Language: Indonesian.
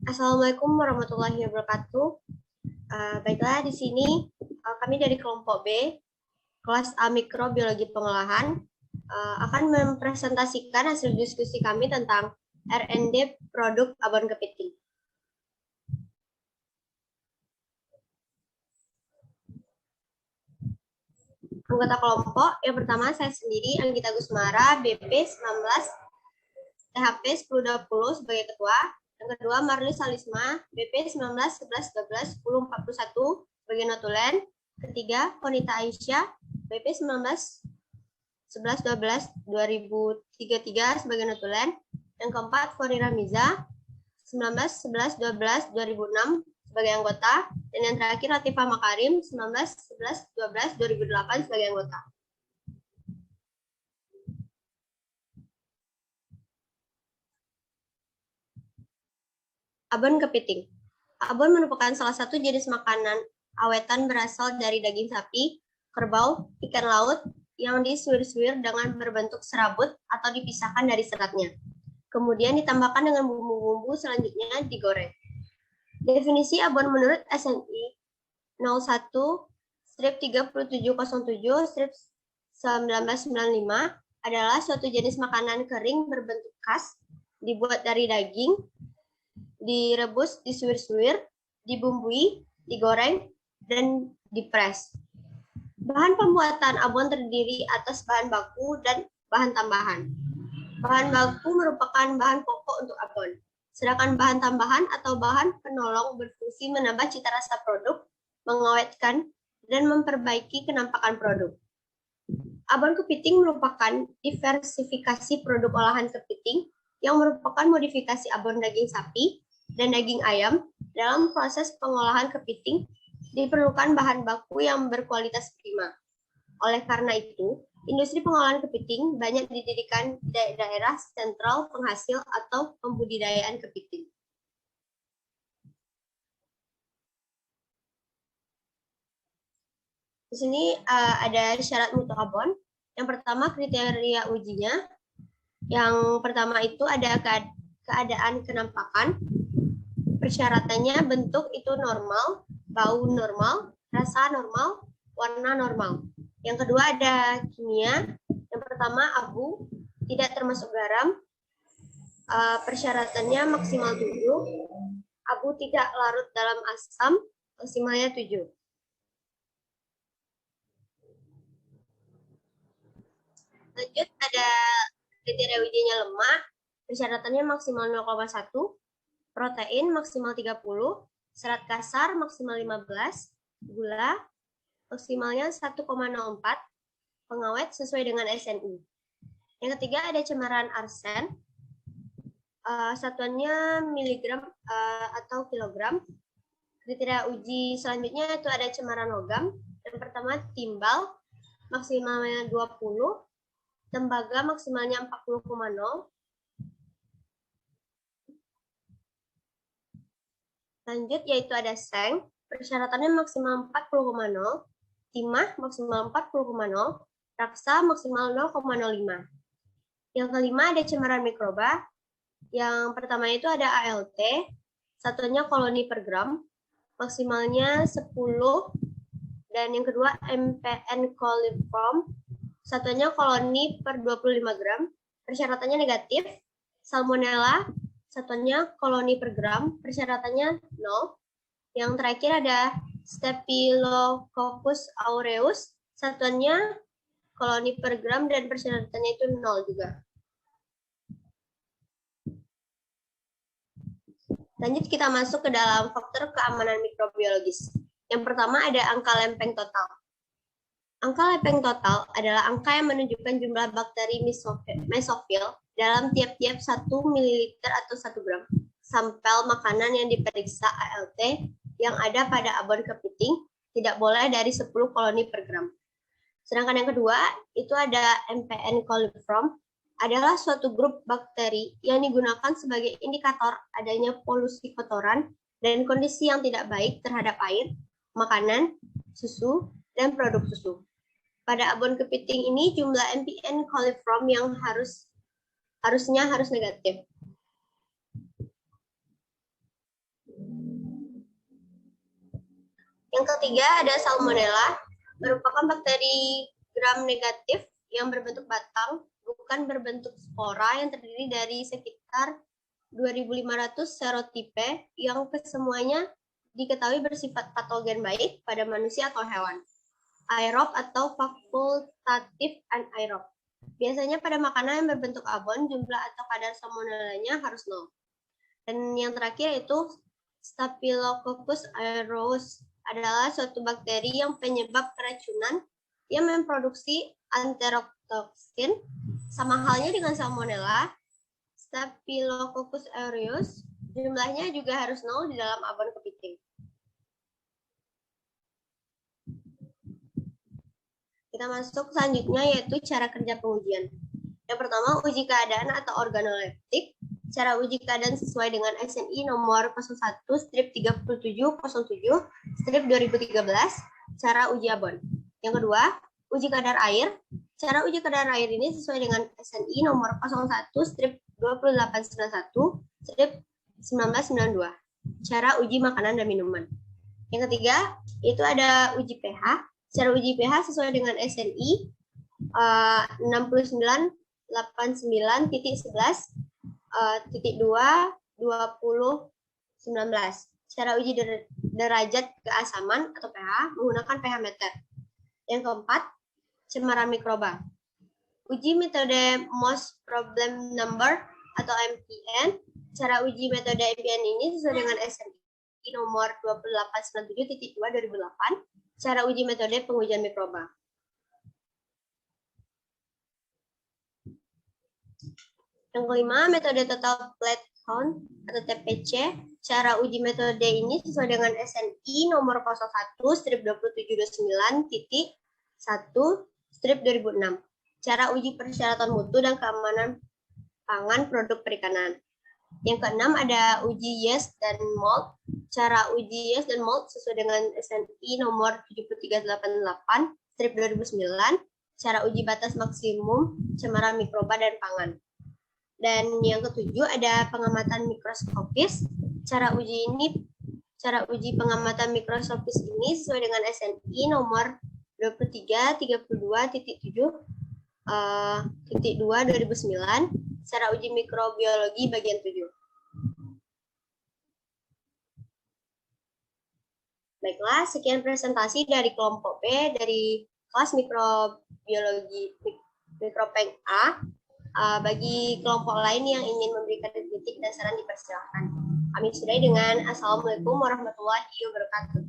Assalamualaikum warahmatullahi wabarakatuh. Baiklah, di sini kami dari kelompok B, kelas A Mikrobiologi Pengolahan, akan mempresentasikan hasil diskusi kami tentang R&D produk abon kepiting. Anggota kelompok, yang pertama saya sendiri, Anggita Gusmara, BP 19, THP 1020 sebagai ketua. Yang kedua, Marlis Salisma, BP 19, 11, 12, 10, 41 sebagai notulen. Ketiga, Konita Aisyah, BP 19, 11, 12, 2033 sebagai notulen. Yang keempat, Fori Ramiza, 19, 11, 12, 2006 sebagai anggota. Dan yang terakhir, Latifah Makarim, 19, 11, 12, 2008 sebagai anggota. Abon kepiting. Abon merupakan salah satu jenis makanan awetan berasal dari daging sapi, kerbau, ikan laut yang disuir-suir dengan berbentuk serabut atau dipisahkan dari seratnya. Kemudian ditambahkan dengan bumbu-bumbu, selanjutnya digoreng. Definisi abon menurut SNI 01-3707-1995 adalah suatu jenis makanan kering berbentuk khas, dibuat dari daging, direbus, disuir-suir, dibumbui, digoreng, dan dipres. Bahan pembuatan abon terdiri atas bahan baku dan bahan tambahan. Bahan baku merupakan bahan pokok untuk abon, sedangkan bahan tambahan atau bahan penolong berfungsi menambah cita rasa produk, mengawetkan, dan memperbaiki kenampakan produk. Abon kepiting merupakan diversifikasi produk olahan kepiting yang merupakan modifikasi abon daging sapi dan daging ayam. Dalam proses pengolahan kepiting diperlukan bahan baku yang berkualitas prima. Oleh karena itu, industri pengolahan kepiting banyak didirikan di daerah sentral penghasil atau pembudidayaan kepiting. Di sini ada syarat mutu abon. Yang pertama, kriteria ujinya. Yang pertama itu ada keadaan kenampakan. Persyaratannya bentuk itu normal, bau normal, rasa normal, warna normal. Yang kedua ada kimia. Yang pertama abu, tidak termasuk garam. Persyaratannya maksimal 7. Abu tidak larut dalam asam, maksimalnya 7. Lanjut ada kriteria ujinya lemak. Persyaratannya maksimal 0,1. Protein maksimal 30, serat kasar maksimal 15, gula maksimalnya 1,04, pengawet sesuai dengan SNI. Yang ketiga ada cemaran arsen, satuannya miligram atau kilogram. Kriteria uji selanjutnya itu ada cemaran logam. Yang pertama timbal maksimalnya 20, tembaga maksimalnya 40,0. Lanjut yaitu ada seng, persyaratannya maksimal 40,0, timah maksimal 40,0, raksa maksimal 0,05. Yang kelima ada cemaran mikroba. Yang pertama itu ada ALT, satunya koloni per gram, maksimalnya 10. Dan yang kedua MPN coliform, satunya koloni per 25 gram, persyaratannya negatif. Salmonella, satuannya koloni per gram, persyaratannya 0. Yang terakhir ada Staphylococcus aureus, satuannya koloni per gram dan persyaratannya itu 0 juga. Lanjut kita masuk ke dalam faktor keamanan mikrobiologis. Yang pertama ada angka lempeng total. Angka lempeng total adalah angka yang menunjukkan jumlah bakteri mesofil dalam tiap-tiap 1 ml atau 1 gram sampel makanan yang diperiksa ALT yang ada pada abon kepiting tidak boleh dari 10 koloni per gram. Sedangkan yang kedua itu ada MPN coliform, adalah suatu grup bakteri yang digunakan sebagai indikator adanya polusi kotoran dan kondisi yang tidak baik terhadap air, makanan, susu, dan produk susu. Pada abon kepiting ini jumlah MPN coliform yang harusnya harus negatif. Yang ketiga ada Salmonella, merupakan bakteri gram negatif yang berbentuk batang, bukan berbentuk spora yang terdiri dari sekitar 2.500 serotipe yang kesemuanya diketahui bersifat patogen baik pada manusia atau hewan. Aerob atau fakultatif anaerob. Biasanya pada makanan yang berbentuk abon, jumlah atau kadar salmonellanya harus 0. Dan yang terakhir yaitu Staphylococcus aureus adalah suatu bakteri yang penyebab keracunan yang memproduksi enterotoksin. Sama halnya dengan Salmonella, Staphylococcus aureus jumlahnya juga harus 0 di dalam abon kepiting. Kita masuk selanjutnya yaitu cara kerja pengujian. Yang pertama, uji keadaan atau organoleptik. Cara uji keadaan sesuai dengan SNI nomor 01-3707-2013, cara uji abon. Yang kedua, uji kadar air. Cara uji kadar air ini sesuai dengan SNI nomor 01-2891-1992, cara uji makanan dan minuman. Yang ketiga, itu ada uji pH. Cara uji pH sesuai dengan SNI 69.911.2/2019. Cara uji derajat keasaman atau pH menggunakan pH meter. Yang keempat, cemaran mikroba. Uji metode Most Problem Number atau MPN. Cara uji metode MPN ini sesuai dengan SNI nomor 2897.2/2008. Cara uji metode pengujian mikroba. Yang kelima, metode total plate count atau TPC. Cara uji metode ini sesuai dengan SNI nomor 01-2729.1/2006. Cara uji persyaratan mutu dan keamanan pangan produk perikanan. Yang keenam ada uji yeast dan mold. Cara uji yeast dan mold sesuai dengan SNI nomor 7388/2009. Cara uji batas maksimum cemaran mikroba dan pangan. Dan yang ketujuh ada pengamatan mikroskopis. Cara uji pengamatan mikroskopis ini sesuai dengan SNI nomor 23.32.7/2009. Cara uji mikrobiologi bagian 7. Baiklah, sekian presentasi dari kelompok B dari kelas mikrobiologi mikropeng A. Bagi kelompok lain yang ingin memberikan kritik dan saran dipersilakan. Kami sudahi dengan Assalamualaikum warahmatullahi wabarakatuh.